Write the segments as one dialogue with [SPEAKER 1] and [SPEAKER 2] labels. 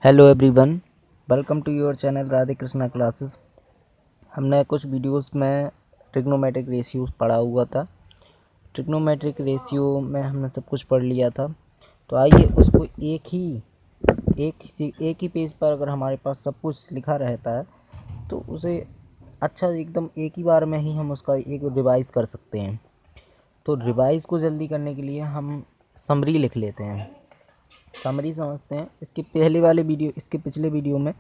[SPEAKER 1] Hello everyone, welcome to your channel Radhe Krishna classes. हमने कुछ videos में ट्रिग्नोमेट्रिक रेशियो पढ़ा हुआ था। ट्रिग्नोमेट्रिक रेशियो में हमने सब कुछ पढ़ लिया था। तो आइए उसको एक ही पेज पर अगर हमारे पास सब कुछ लिखा रहता है तो उसे अच्छा एकदम एक ही बार में ही हम उसका एक रिवाइज़ कर सकते हैं। तो रिवाइज़ को जल्दी करने के लिए हम समरी लिख लेते हैं। समरी समझते हैं। इसके पिछले वीडियो में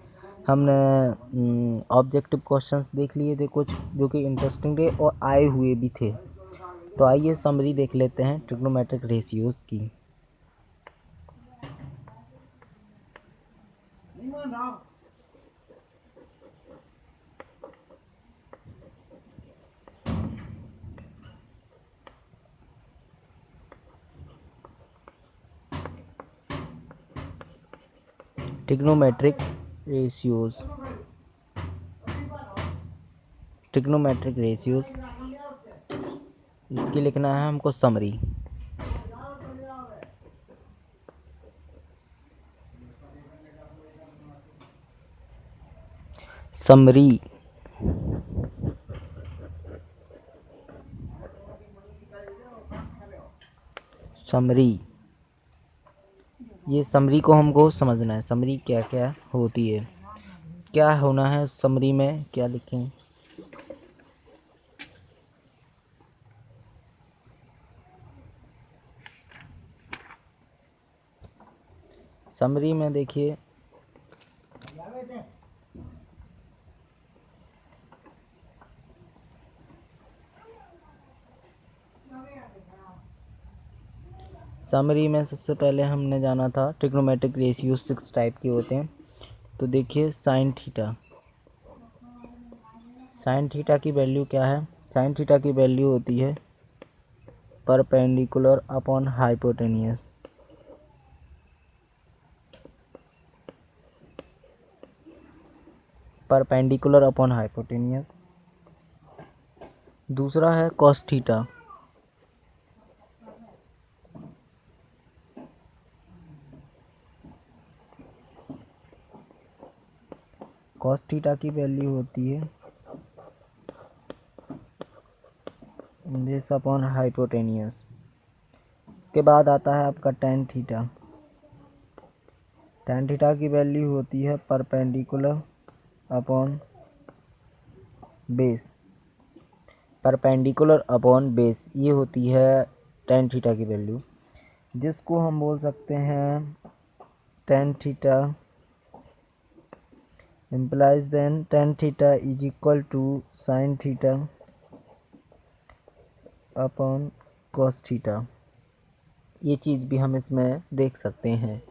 [SPEAKER 1] हमने ऑब्जेक्टिव क्वेश्चंस देख लिए थे कुछ, जो कि इंटरेस्टिंग थे और आए हुए भी थे। तो आइए समरी देख लेते हैं ट्रिग्नोमेट्रिक रेशियोज़ की। ट्रिग्नोमेट्रिक रेशियोज़ इसकी लिखना है हमको समरी। समरी ये समरी को हमको समझना है। समरी क्या क्या होती है, क्या होना है उस समरी में, क्या लिखें। समरी में देखिए, समरी में सबसे पहले हमने जाना था ट्रिग्नोमेट्रिक रेशियो 6 टाइप के होते हैं। तो देखिए साइन थीटा की वैल्यू क्या है। साइन थीटा की वैल्यू होती है परपेंडिकुलर अपॉन हाइपोटेनियस। दूसरा है कॉस थीटा। कॉस थीटा की वैल्यू होती है बेस अपॉन हाइपोटेनियस। इसके बाद आता है आपका टेन थीटा। टेन थीटा की वैल्यू होती है परपेंडिकुलर अपॉन बेस। ये होती है टेन थीटा की वैल्यू, जिसको हम बोल सकते हैं tan theta implies then tan theta is equal to sin theta upon cos theta. ये चीज़ भी हम इसमें देख सकते हैं।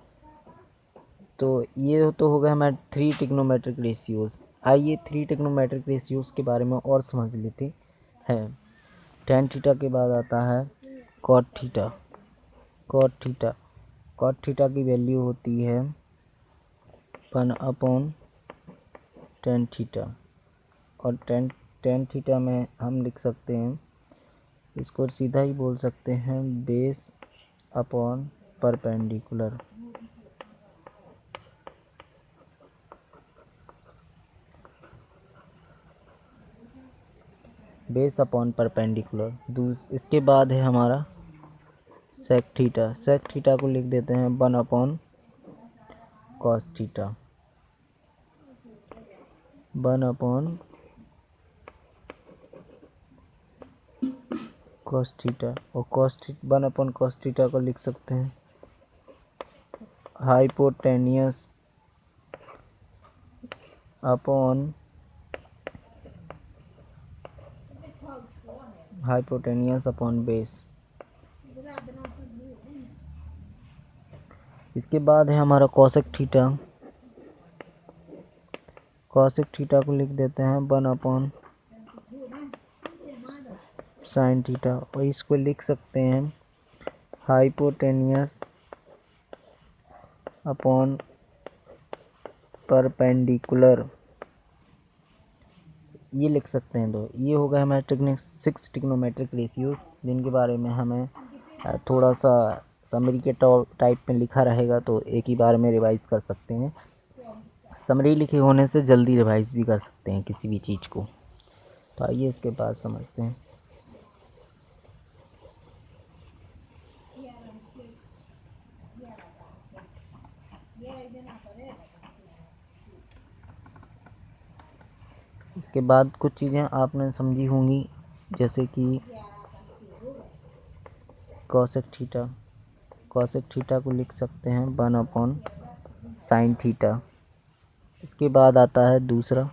[SPEAKER 1] तो ये तो हो गया हमारे 3 ट्रिग्नोमेट्रिक रेशियोज़। आइए 3 ट्रिग्नोमेट्रिक रेशियोज़ के बारे में और समझ लेते हैं। tan थीटा के बाद आता है cot थीटा। cot थीटा की वैल्यू होती है 1 अपॉन tan थीटा। और tan थीटा में हम लिख सकते हैं, इसको सीधा ही बोल सकते हैं बेस अपॉन परपेंडिकुलर। इसके बाद है हमारा सेक थीटा को लिख देते हैं 1 upon cos theta. 1 upon cos theta और 1 अपॉन कॉस थीटा को लिख सकते हैं हाइपोटेनियस अपॉन बेस। इसके बाद है हमारा कॉसेक थीटा को लिख देते हैं 1 अपॉन साइन थीटा और इसको लिख सकते हैं हाइपोटेनियस अपॉन परपेंडिकुलर। ये लिख सकते हैं। तो ये हो गए हमारे 6 ट्रिग्नोमेट्रिक रेशियोज, जिनके बारे में हमें थोड़ा सा समरी के टाइप में लिखा रहेगा तो एक ही बार में रिवाइज कर सकते हैं। समरी लिखे होने से जल्दी रिवाइज भी कर सकते हैं किसी भी चीज़ को। तो आइए इसके बाद समझते हैं। इसके बाद कुछ चीज़ें आपने समझी होंगी, जैसे कि कॉसेक थीटा। कॉसेक थीटा को लिख सकते हैं 1/sin थीटा। इसके बाद आता है दूसरा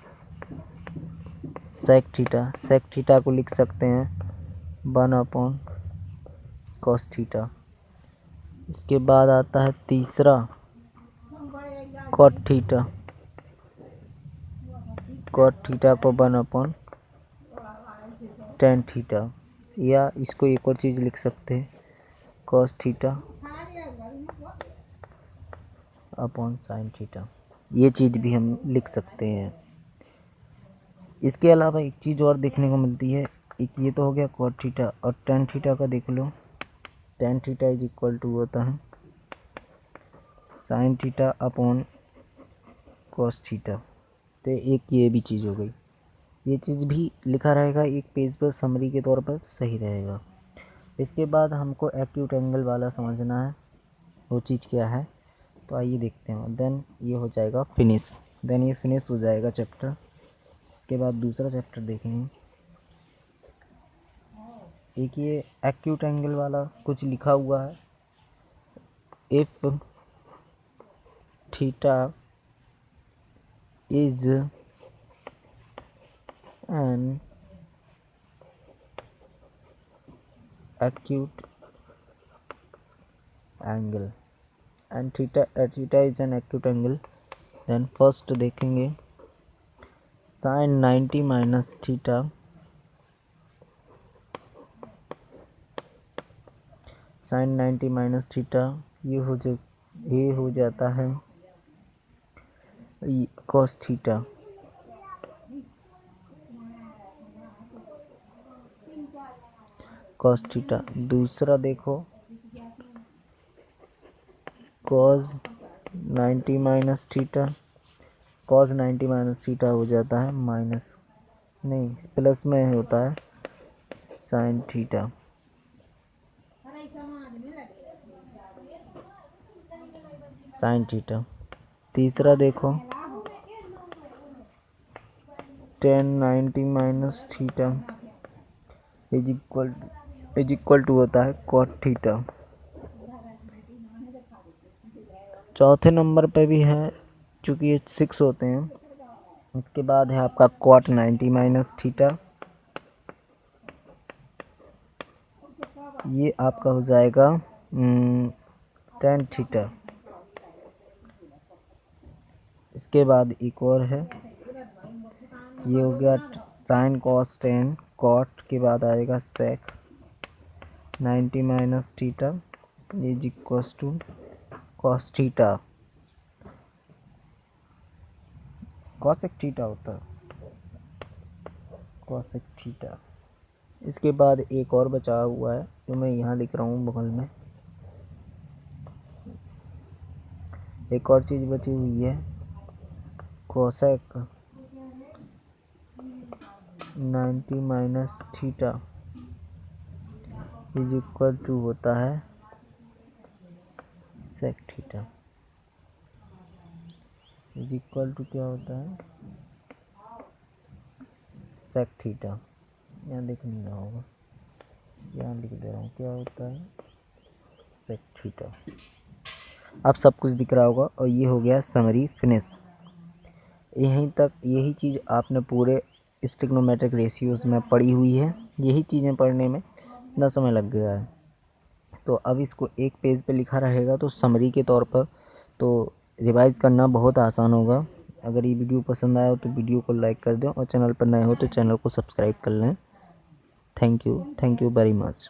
[SPEAKER 1] सेक थीटा। सेक थीटा को लिख सकते हैं 1/cos थीटा। इसके बाद आता है तीसरा कॉट थीटा। कॉट थीटा को 1/tan थीटा, या इसको एक और चीज़ लिख सकते हैं cos theta upon sin theta. ये चीज़ भी हम लिख सकते हैं। इसके अलावा एक चीज़ और देखने को मिलती है, एक ये तो हो गया cot थीटा, और tan थीटा का देख लो। tan theta is equal to होता है sin theta upon cos theta. तो एक ये भी चीज़ हो गई। ये चीज़ भी लिखा रहेगा एक पेज पर समरी के तौर पर, सही रहेगा। इसके बाद हमको एक्यूट एंगल वाला समझना है, वो चीज़ क्या है, तो आइए देखते हैं। देन ये हो जाएगा फिनिश। देन ये फिनिश हो जाएगा चैप्टर। इसके बाद दूसरा चैप्टर देखेंगे। एक ये एक्यूट एंगल वाला कुछ लिखा हुआ है, if theta is an acute angle and theta is an acute angle, then first देखेंगे sin 90 minus theta। sin 90 minus theta ये हो जाता है cos थीटा। cos theta. दूसरा देखो cos 90 minus theta. cos 90 minus theta हो जाता है प्लस में होता है sin थीटा। sin theta. तीसरा देखो tan 90 minus theta is equal to होता है cot थीटा। चौथे नंबर पे भी है, चूँकि ये 6 होते हैं। इसके बाद है आपका cot 90 माइनस थीटा, ये आपका हो जाएगा tan थीटा। इसके बाद एक और है, ये हो गया sin cos tan। cot के बाद आएगा sec 90 minus theta is equal to cos theta. cosec theta होता है cosec थीटा। इसके बाद एक और बचा हुआ है जो मैं यहाँ लिख रहा हूँ बगल में। एक और चीज़ बची हुई है cosec 90 minus theta is equal to होता है sec theta is equal to क्या होता है sec थीटा। यहाँ लिख नहीं रहा होगा, यहाँ लिख दे रहा हूँ, क्या होता है sec थीटा। अब सब कुछ दिख रहा होगा। और ये हो गया समरी फिनिश। यहीं तक यही चीज़ आपने पूरे ट्रिग्नोमेट्रिक रेशियोज़ में पढ़ी हुई है। यही चीज़ें पढ़ने में इतना समय लग गया है। तो अब इसको एक पेज पे लिखा रहेगा, तो समरी के तौर पर तो रिवाइज़ करना बहुत आसान होगा। अगर ये वीडियो पसंद आया हो तो वीडियो को लाइक कर दें, और चैनल पर नए हो तो चैनल को सब्सक्राइब कर लें। Thank you very much.